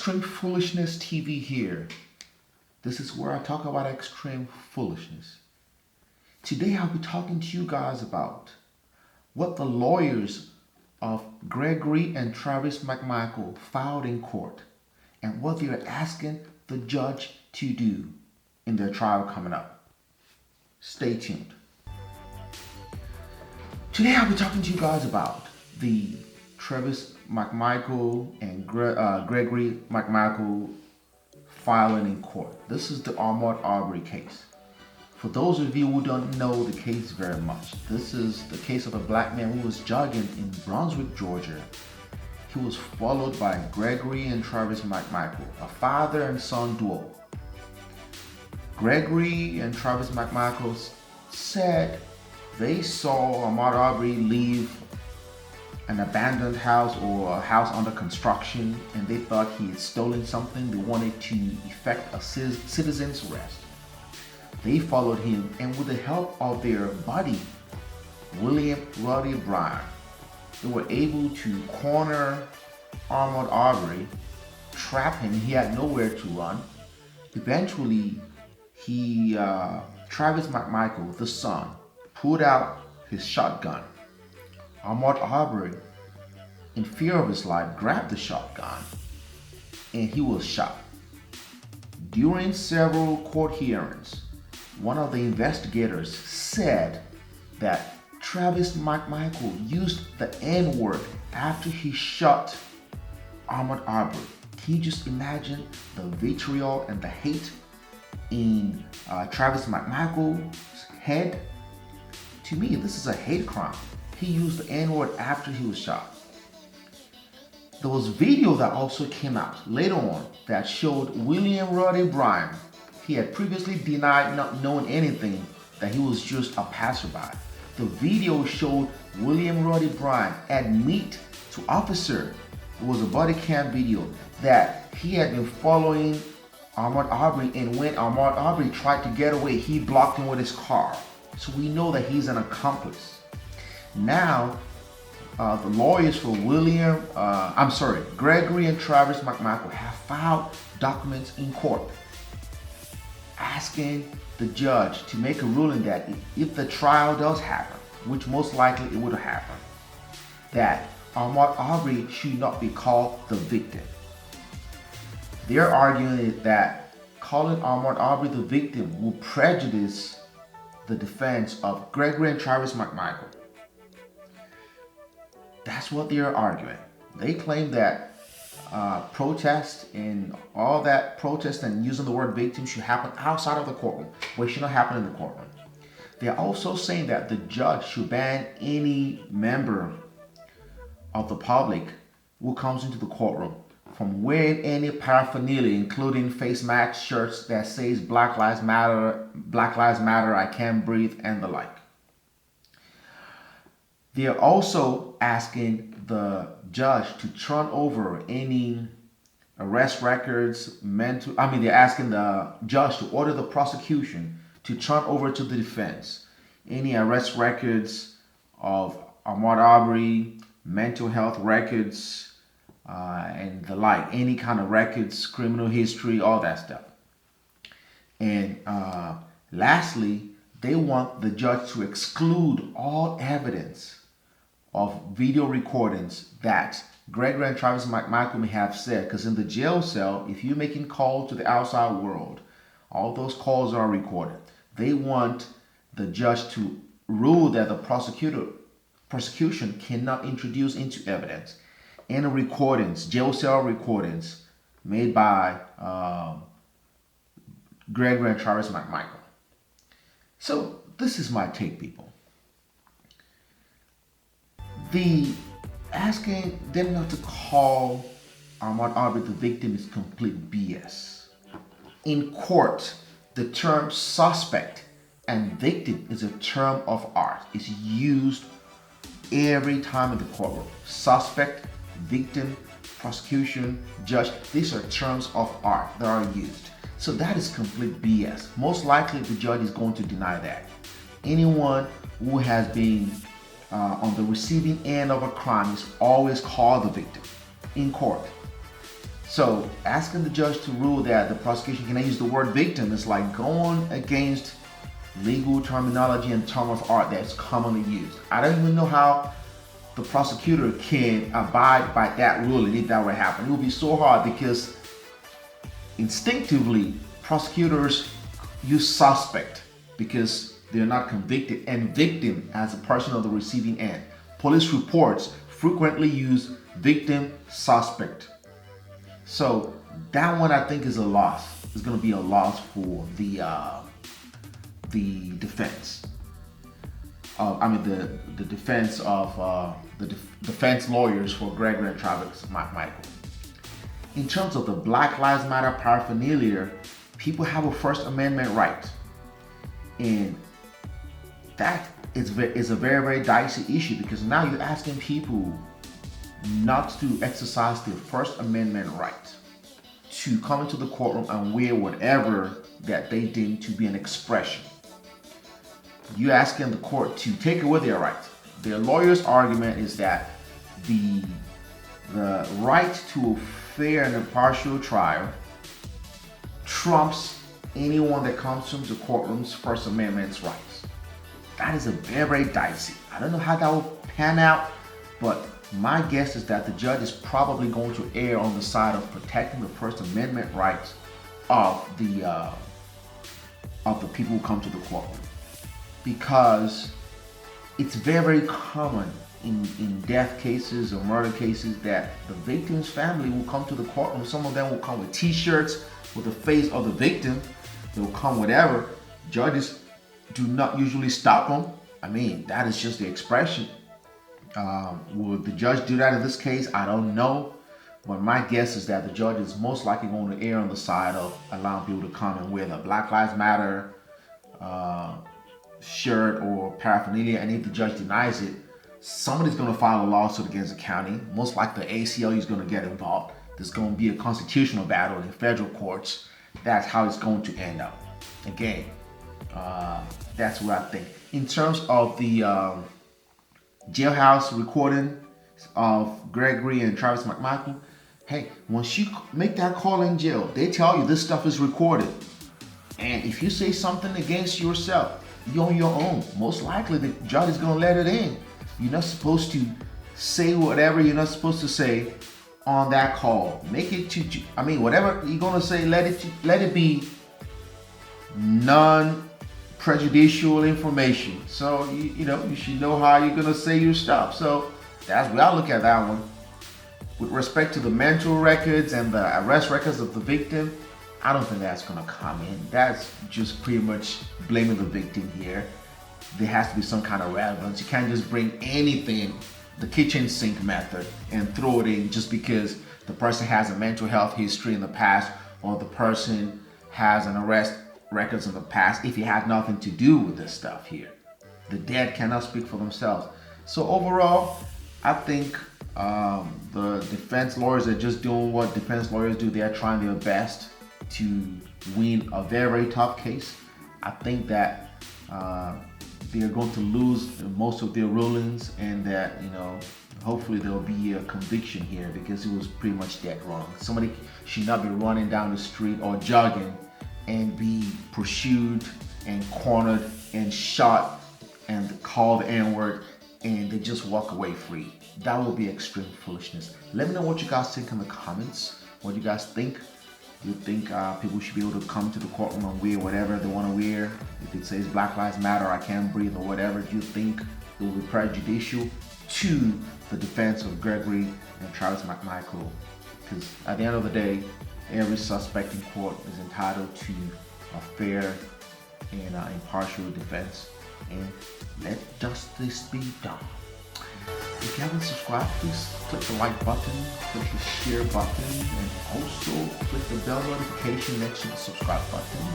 Extreme Foolishness TV here. This is where I talk about extreme foolishness. Today I'll be talking to you guys about what the lawyers of Gregory and Travis McMichael filed in court and what they're asking the judge to do in their trial coming up. Stay tuned. Today I'll be talking to you guys about the Travis McMichael and Gregory McMichael filing in court. This is the Ahmaud Arbery case. For those of you who don't know the case very much, this is the case of a black man who was jogging in Brunswick, Georgia. He was followed by Gregory and Travis McMichael, a father and son duo. Gregory and Travis McMichael said they saw Ahmaud Arbery leave an abandoned house or a house under construction, and they thought he had stolen something. They wanted to effect a citizen's arrest. They followed him, and with the help of their buddy, William Roddy Bryan, they were able to corner Ahmaud Arbery, trap him. He had nowhere to run. Eventually, Travis McMichael, the son, pulled out his shotgun. Ahmaud Arbery, in fear of his life, grabbed the shotgun and he was shot. During several court hearings, one of the investigators said that Travis McMichael used the N-word after he shot Ahmaud Arbery. Can you just imagine the vitriol and the hate in Travis McMichael's head? To me, this is a hate crime. He used the N-word after he was shot. There was video that also came out later on that showed William Roddy Bryan. He had previously denied not knowing anything, that he was just a passerby. The video showed William Roddy Bryan admit to officer, it was a body cam video, that he had been following Ahmaud Arbery, and when Ahmaud Arbery tried to get away, he blocked him with his car. So we know that he's an accomplice. Now, the lawyers for Gregory and Travis McMichael have filed documents in court asking the judge to make a ruling that if the trial does happen, which most likely it would have happened, that Ahmaud Arbery should not be called the victim. They're arguing that calling Ahmaud Arbery the victim will prejudice the defense of Gregory and Travis McMichael. That's what they're arguing. They claim that protest and all that protest and using the word victim should happen outside of the courtroom, but it should not happen in the courtroom. They're also saying that the judge should ban any member of the public who comes into the courtroom from wearing any paraphernalia, including face mask, shirts that says Black Lives Matter, I Can't Breathe, and the like. They are also asking the judge to turn over any arrest records they're asking the judge to order the prosecution to turn over to the defense any arrest records of Ahmaud Arbery, mental health records, and the like, any kind of records, criminal history, all that stuff. And lastly, they want the judge to exclude all evidence of video recordings that Gregory and Travis McMichael may have said, because in the jail cell, if you're making calls to the outside world, all those calls are recorded. They want the judge to rule that the prosecution cannot introduce into evidence any recordings, jail cell recordings made by Gregory and Travis McMichael. So this is my take, people. The asking them not to call Ahmaud Arbery the victim is complete BS. In court, the term suspect and victim is a term of art. It's used every time in the courtroom. Suspect, victim, prosecution, judge, these are terms of art that are used. So that is complete BS. Most likely the judge is going to deny that. Anyone who has been on the receiving end of a crime is always called the victim in court. So asking the judge to rule that the prosecution can use the word victim is like going against legal terminology and term of art that's commonly used. I don't even know how the prosecutor can abide by that ruling if that were to happen. It would be so hard because instinctively prosecutors use suspect because they're not convicted, and victim as a person of the receiving end. Police reports frequently use victim, suspect. So that one I think is a loss. It's going to be a loss for the defense. The defense of the defense lawyers for Gregory and Travis McMichael. In terms of the Black Lives Matter paraphernalia, people have a First Amendment right, and that is a very, very dicey issue because now you're asking people not to exercise their First Amendment right to come into the courtroom and wear whatever that they deem to be an expression. You're asking the court to take away their rights. Their lawyer's argument is that the right to a fair and impartial trial trumps anyone that comes into the courtroom's First Amendment rights. That is a very, very dicey. I don't know how that will pan out, but my guess is that the judge is probably going to err on the side of protecting the First Amendment rights of the people who come to the courtroom, because it's very, very common in death cases or murder cases that the victim's family will come to the courtroom. Some of them will come with T-shirts with the face of the victim. They will come whatever. Judges do not usually stop them. I mean, that is just the expression. Will the judge do that in this case? I don't know. But my guess is that the judge is most likely going to err on the side of allowing people to come and wear the Black Lives Matter shirt or paraphernalia. And if the judge denies it, somebody's going to file a lawsuit against the county. Most likely the ACLU is going to get involved. There's going to be a constitutional battle in federal courts. That's how it's going to end up. Again, that's what I think. In terms of the jailhouse recording of Gregory and Travis McMichael, hey, once you make that call in jail, they tell you this stuff is recorded. And if you say something against yourself, you're on your own. Most likely the judge is going to let it in. You're not supposed to say whatever you're not supposed to say on that call. Make it whatever you're going to say, let it be non-prejudicial information. So, you should know how you're going to say your stuff. So that's where I look at that one. With respect to the mental records and the arrest records of the victim, I don't think that's going to come in. That's just pretty much blaming the victim here. There has to be some kind of relevance. You can't just bring anything, the kitchen sink method, and throw it in just because the person has a mental health history in the past or the person has an arrest records in the past if it had nothing to do with this stuff here. The dead cannot speak for themselves. So overall, I think the defense lawyers are just doing what defense lawyers do. They are trying their best to win a very, very tough case. I think that they are going to lose most of their rulings, and that hopefully there will be a conviction here because it was pretty much dead wrong. Somebody should not be running down the street or jogging and be pursued and cornered and shot and called the N-word and they just walk away free. That will be extreme foolishness. Let me know what you guys think in the comments. What you guys think? Do you think people should be able to come to the courtroom and wear whatever they want to wear? If it says Black Lives Matter, I can't breathe, or whatever, do you think it will be prejudicial to the defense of Gregory and Travis McMichael? Because at the end of the day, every suspect in court is entitled to a fair and impartial defense. And let justice be done. If you haven't subscribed, please click the like button, click the share button, and also click the bell notification next to the subscribe button.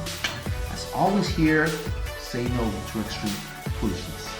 As always here, say no to extreme foolishness.